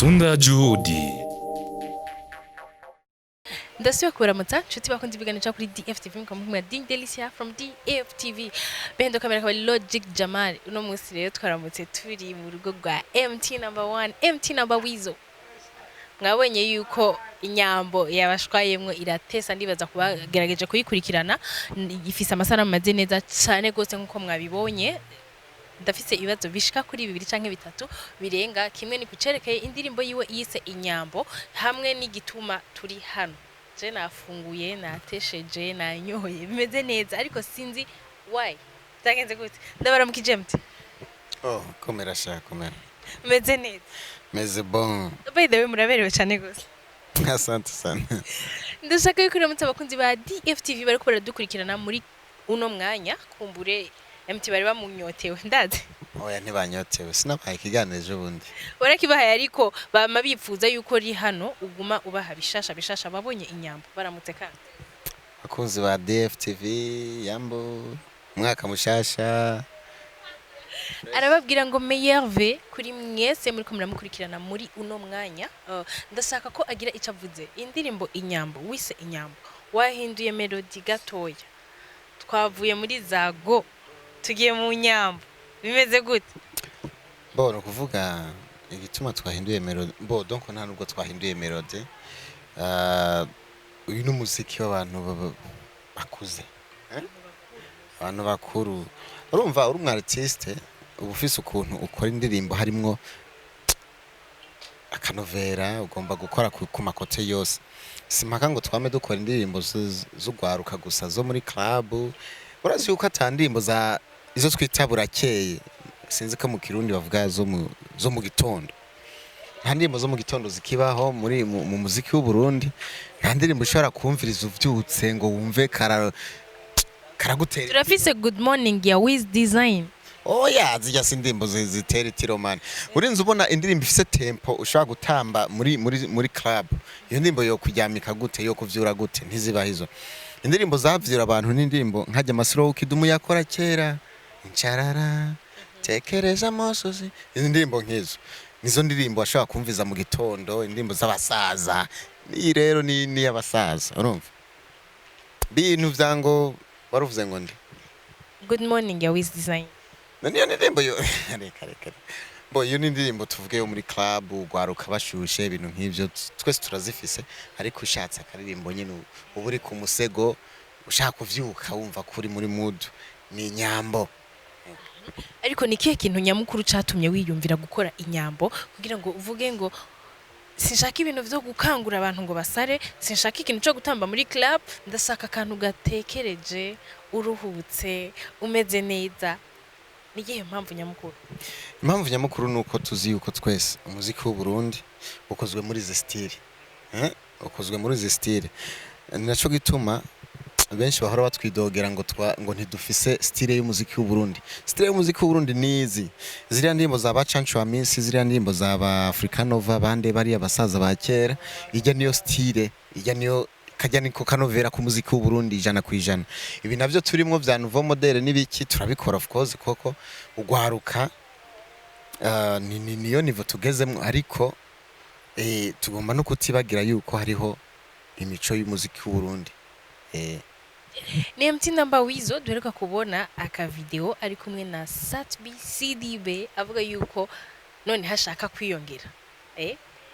Matunda juhudi. Ndasiwe kuramutsa nshuti bakunze ibiganiro kuri DFTV mukamwe DELICIA from DFTV bendo kamera kwa Logic Jamal uno munsi rero twaramutse turi mu rugo rwa MT number 1 MT number Wizo mwabonye yuko inyambo yabashwayemwe iratesa ndibaza kubagerageje kuyikurikirana ifise amasana maze neza cyane gose nkuko mwabibonye ndafise ibibazo bishika kuri 2 canke 3 birenga kimwe ni kucerekeye indirimbo yiwe yise inyambo hamwe n'igituma turi hano je nafunguye natesheje nanyoye bimeze neza ariko sinzi why tagenze gute ndabara mukijemti komera sha komera bimeze neza meze bon by the way muraberewe cyane gose asante sana ndashaka yuko ramutse abakunzi ba DFTV bari kubara dukurikirana muri uno mwanya kumbure MT bari bamunyotewe ndaze oya ntibanyotewe sinabaye ikiganiro bundi barakibahaye ariko bama bipfuza yuko ri hano uguma ubaha bishasha babonye inyambo baramutse kandi akunzi ba DFTV yambo mwaka mushasha arababwira ngo meilleur kuri mwese muri ko muramukurikirana muri uno mwanya ndashaka ko agira icavuze indirimbo inyambo wise inyambo wahinduye melody gatoya twavuye muri zago tugiye mu nyambo bimeze gute no kuvuga igituma twahinduye melody donc nta nubwo twahinduye melody uyu n'umuziki w'abantu bakuze abantu bakuru urumva uri artiste ubufise ukuntu ukora indirimbo harimwo akanovera ugomba gukora ku makote yose simpaka ngo twame dukora indirimbo z'ugwaruka gusa zo muri club urazi yuko atandimbo za izo twita burakeye sinzi ko mu kirundi bavuga zo mu gitondo nta ndirimbo zo mu gitondo zikibaho muri mu muziki w'u Burundi nta ndirimbo ushobora kumviriza uvyutse ngo wumve karagutera turafise good morning ya with design oya zijya sindimbo zitera itiromani urinze ubona indirimbo ifise tempo ushobora gutamba muri club iyo ndirimbo yo kuryamika gute yo kuvyura gute ntiziba hizo indirimbo zavyura abantu n'indirimbo nkajya amasiro kidumu yakora kera incharara tekereza amosozi indirimbo nkizo nizo ndirimbo ashobora kumviza mu gitondo indirimbo z'abasaza ni rero ni abasaza urumva bintu vyango waruvuze ngo ndi good morning ya with design niyo ndirimbo yo reka iyo ni indirimbo tuvuge yo muri club ugwaruka bashushe ibintu nk'ivyo twese turazifise ariko ushatse akaririmbo nyine ubu uri ku musego ushaka kuvyuka wumva kuri muri mood ni inyambo ariko ni kihe kintu nyamukuru catumye wiyumvira gukora inyambo kugira ngo uvuge ngo sinshaka ibintu vyo gukangura abantu ngo basare sinshaka ikintu cyo gutamba muri club ndasaka akantu gatekereje uruhutse umeze neza nigihe mpamvu nyamukuru impamvu nyamukuru nuko tuzi yuko twese umuziki w'u Burundi ukozwe muri izi style ukozwe muri izi style naco gituma benshi bahora batwidogera ngo ntidufise style y'umuziki w'u Burundi style y'umuziki w'u Burundi nizi ziriya ndimbo za bacancu wa minsi ziriya ndimbo za ba Africanova bande bari abasaza ba kera ijya niyo style ijya niyo kajya niko kanovera ku muziki w'u Burundi 100%. Ibi navyo turimwo vya nouveau modèle nibiki turabikora of course koko ugwaruka niyo nivo tugezemwe ariko tugomba no kutibagira yuko hariho imico y'umuziki w'u Burundi ni MT number Wizo duheruka kubona aka video ari kumwe na Satbi CDB avuga yuko none hashaka kwiyongera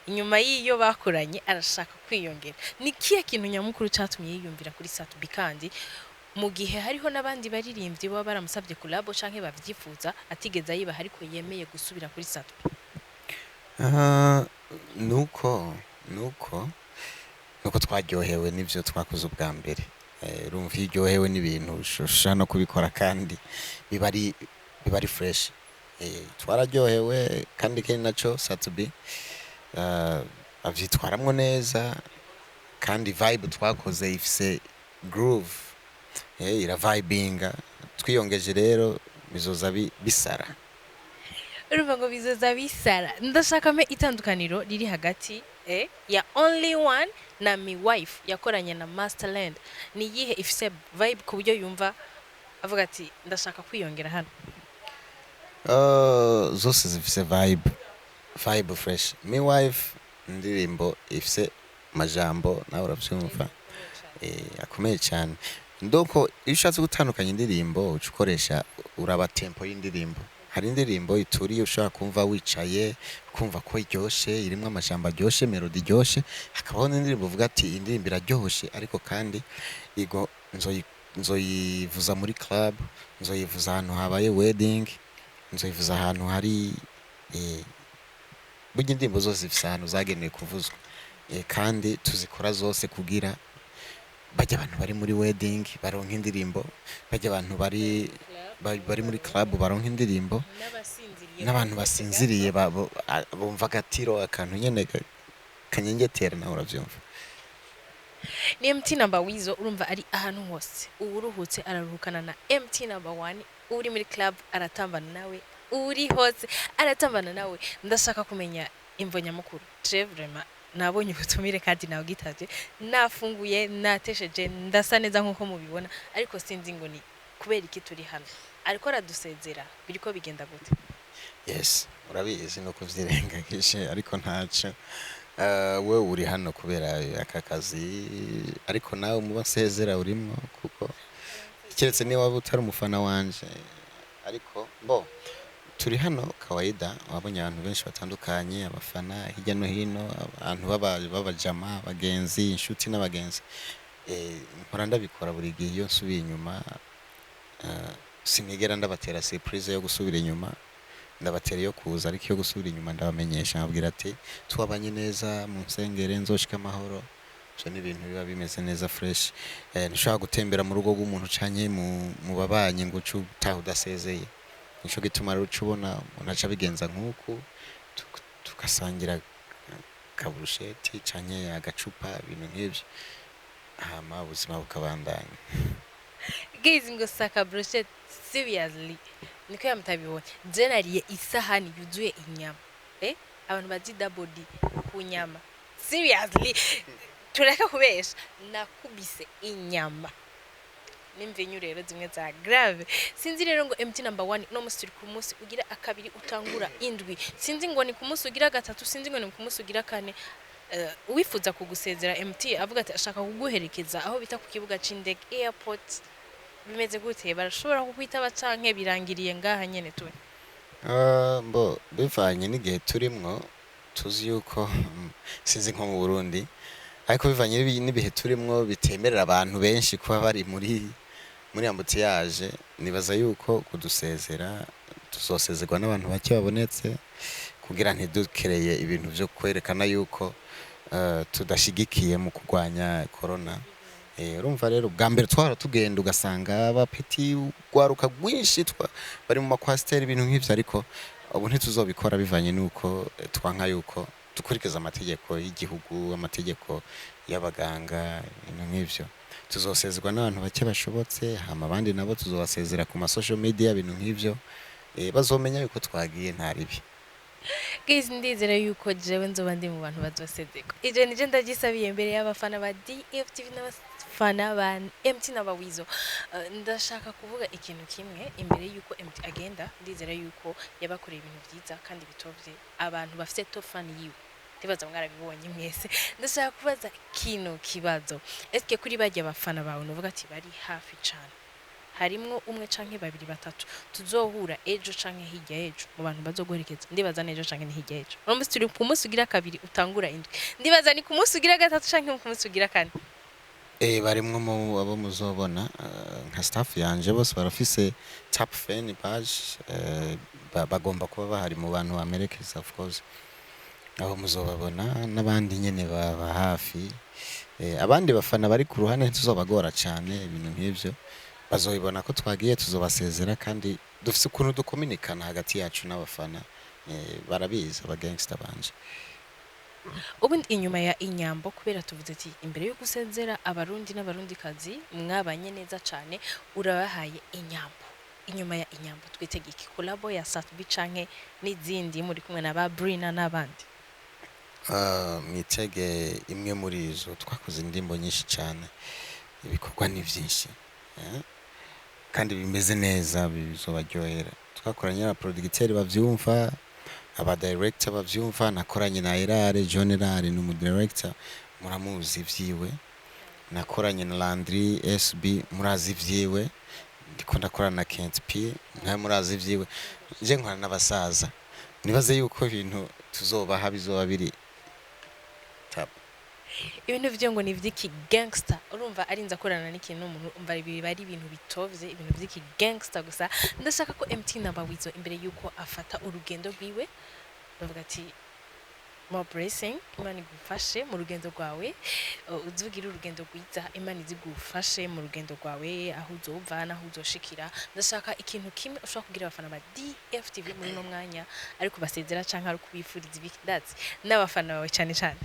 inyuma y'iyo bakoranye arashaka kwiyongera ni kiye kintu nyamukuru catumye yiyumvira kuri Satbi kandi mu gihe hariho nabandi baririmbyi baba baramusabye collabo canke bavyifuza atigeza yiba ariko yemeye gusubira kuri Satbi nuko twaryohewe n'ivyo twakoze ubwa mbere urumva iryohewe n'ibintu ushaka no kubikora kandi bibari fresh twararyohewe kandi kenshi naco Satbi avyitwaramwo neza kandi vibe twakoze ifise groove ira vibinga twiyongeje rero bizoza bisara urumva ngo bizoza bisara ndashaka me itandukaniro riri hagati ya only one na mi wife yakoranye na Masterland ni yihe ifise vibe ku buryo yumva avuga ati ndashaka kwiyongera hano zose zifise vibe vibe fresh. Me wife indirimbo ifise majambo nawe uravyumva akomeye cyane. Ndoko iyo ushatse gutandukanya indirimbo uca ukoresha uraba tempo y'indirimbo. Hari indirimbo ituriye ushobora kumva wicaye kumva ko iryoshe irimo amajambo aryoshe melody iryoshe, hakabaho n'indirimbo uvuga ati indirimbo iraryoshe ariko kandi igo nzoyivuza muri club, nzoyivuza ahantu habaye wedding, nzoyivuza ahantu hari burya indirimbo zose zifise ahantu zagenewe kuvuzwa kandi tuzikora zose kugira bajya abantu bari muri wedding baronka indirimbo, bajya abantu bari muri club baronka indirimbo, n'abantu basinziriye bumva agatiro akantu nyene kanyengetera nawe uravyumva. ni MT number wizo urumva ari ahantu hose uruhutse araruhukana na MT number 1 uri muri club aratambana nawe uri hose aratambana nawe. Ndashaka kumenya imvo nyamukuru je vraiment nabonye ubutumire kandi nawe gitaje nafunguye natesheje ndasa neza nkuko mubibona ariko sinzi ngo ni kubera iki turi hano ariko aradusezera biriko bigenda gute? Yes, urabizi no kuvyirengagije ariko ntaco. We uri hano kubera aka kazi ariko nawe muba nsezera urimo kuko kiretse niba waba utari umufana wanje ariko bo turi hano kawaida. Wabonye abantu benshi batandukanye abafana hirya no hino, abantu babajama abagenzi inshuti n'abagenzi. Mpora ndabikora buri gihe iyo nsubiye inyuma, sinigera ndabatera surprise yo gusubira inyuma, ndabatera yo kuza ariko yo gusubira inyuma ndabamenyesha nkabwira ati twabanye neza mu nsengere nzoshika amahoro. So ni ibintu biba bimeze neza fresh. Nshaka gutembera mu rugo rw'umuntu canye mu babanye ngo utaha udasezeye. Nico gituma rero ucubona umuntu aca bigenza nk'uku tugasangira kaburusheti canye agacupa ibintu nk'ivyo hama ubuzima bukabandanya. Guys ngo saka brochet seriously niko yamutabibonye je nariye isahani yuzuye inyama abantu bazi double D ku nyama seriously tureka kubesha nakubise inyama n'imvenyu rero zimwe za grave. Sinzi rero ngo MT number 1 no musi turi ku munsi ugira akabiri utangura indwi, sinzi ngo ni ku munsi ugira gatatu, sinzi ngo ni ku munsi ugira kane. Wifuza kugusezera MT avuga ati ashaka kuguherekeza aho bita ku kibuga c'indege airport, bimeze gute? Barashobora kukwita bacanke birangiriye ngaha nyene tuwe? Mbo bivanye n'igihe turimwo tuzi yuko sinzi nko mu Burundi ariko bivanye n'ibihe turimwo bitemerera abantu benshi kuba bari muri ambutiyaje. Nibaza yuko kudusezera tuzosezerwa n'abantu bake babonetse kugira ntidukereye ibintu byo kwerekana yuko tudashigikiye mu kurwanya corona. Urumva rero bwa mbere twara tugenda ugasanga abapeti gwaruka gwinshi bari mu makwasteri ibintu nk'ivyo ariko ubu ntituzobikora bivanye nuko twanka yuko dukurikiza amategeko y'igihugu, amategeko y'abaganga ibintu nk'ivyo. Tuzosezerwa n'abantu bake bashobotse hama abandi nabo tuzobasezera ku ma social media ibintu nk'ivyo bazomenya yuko twagiye ntaribi. Guys ndizera yuko jewe nzoba ndi mu bantu bazosezerwa. Ije nije ndagisabiye mbere y'abafana ba DFTV n'abafana ba MT n'abawizo. Ndashaka kuvuga ikintu kimwe imbere yuko MT agenda. Ndizera yuko yabakoreye ibintu byiza kandi bitovye abantu bafite top fan yiwe. Ndibaza mwarabibonye mwese. Ndashaka kubaza kino kibazo, eske kuri bajya abafana bawe novuga ati bari hafi cyane harimwo umwe canke babiri batatu tuzohura ejo canke hirya ejo mu bantu bazoguherekeza? Ndibaza nejo canke ni hirya ejo no musi turi ku munsi ugira kabiri utangura indwi, ndibaza ni ku munsi ugira gatatu canke ku munsi ugira kane? Barimwo mu abo muzobona nka staff yanje bose barafise top fan page. Bagomba kuba bahari mu bantu bamerekeza of course, aho muzobabona n'abandi nyene baba hafi. Abandi bafana bari ku ruhande ntuzobagora cyane ibintu nk'ivyo, bazoibona ko twagiye tuzobasezera kandi dufise ukuntu dukominikana hagati yacu n'abafana. Barabizi aba gangster banje. Ubundi inyuma ya inyambo kubera tuvuze ati imbere yo gusezera abarundi n'abarundi kazi mwabanye neza cyane urabahaye inyambo. Inyuma ya inyambo twitege iki collabo ya Satbi canke n'izindi muri kumwe na ba Brina n'abandi? Mitege imwe muri izo twakoze indimbo nyinshi cyane, ibikorwa ni byinshi kandi bimeze neza bizobaryohera. Twakoranye na producteur bavyumva, aba director bavyumva nakoranye na Erare John Erare ni umudirector muramuzi vyiwe nakoranye na Landry SB murazi vyiwe ndiko ndakorana na Kent P nawe murazi vyiwe nje nkorana n'abasaza nibaze yuko ibintu tuzobaha bizoba biri top ibintu vyo ngo ni vy'iki gangster urumva arinza akorana n'ikintu umuntu umva bari ibintu bitovye ibintu vy'iki gangster gusa ndashaka ko MT namba wizo imbere yuko afata urugendo rwiwe bavuga ati more blessing Imana igufashe mu rugendo rwawe uzugira urugendo rwiza Imana izigufashe mu rugendo rwawe aho uzova naho uzoshikira ndashaka ikintu kimwe ushaka kugira abafana ba DFTV muri no mwanya ariko basezera canka ari kubifuriza ibikidats n'abafana bawe cyane cyane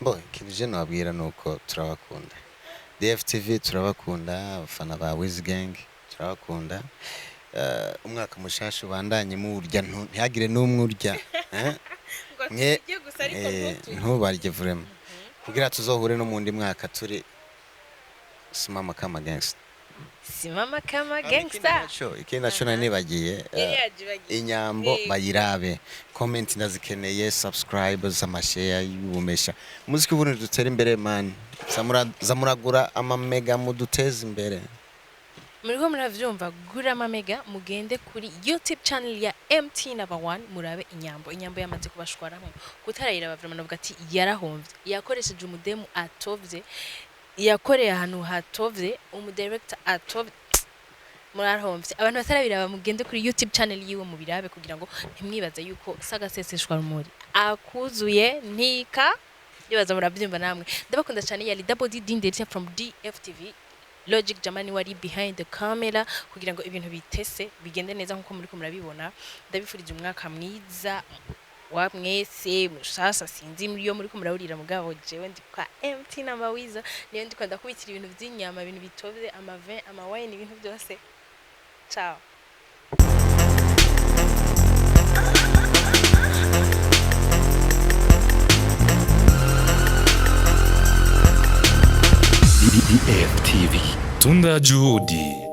Boy, ikintu je nababwira nuko turabakunda. DFTV turabakunda, abafana ba Wiz Gang turabakunda. Umwaka mushasha ubandanye mu urya ntihagire n'umwe urya. Mwe ntubarye vraiment. Kugira tuzohure no mu ndi mwaka turi simama kama gangster. Simama kama gangster. Ikindi naco nibagiye inyambo bayirabe comment ndazikeneye subscribers amashare y'ubumesha muziki ubundi dutera imbere man zamuragura amamega muduteza imbere muriko muravyumva gura amamega mugende kuri YouTube channel ya MT number 1 murabe inyambo yamaze kubashwaramo kutarayira bavuma navuga ati yarahomvye yakoresheje umudemu atovye yakoreye ahantu hatovye umudirector atovye murarahomvye abantu batarabira bamugende kuri YouTube channel yiwe mu birabe kugira ngo ntimwibaze yuko sagaseseshwa rumuri akuzuye ntika bibaza murabyumva namwe ndabakunda cyane yali double DIGNE from DFTV Logic Jamani wari behind the camera kugira ngo ibintu bitese bigende neza nkuko muri ko murabibona ndabifurije umwaka mwiza wa mwese mushasha sinzi muri yo muri ko murahurira mugabo jewe ndi kwa MT number wizo niyo ndi kwanda kubikira ibintu by'inyama ibintu bitovye amavin amawine ibintu byose ciao DFTV Tunda Juhudi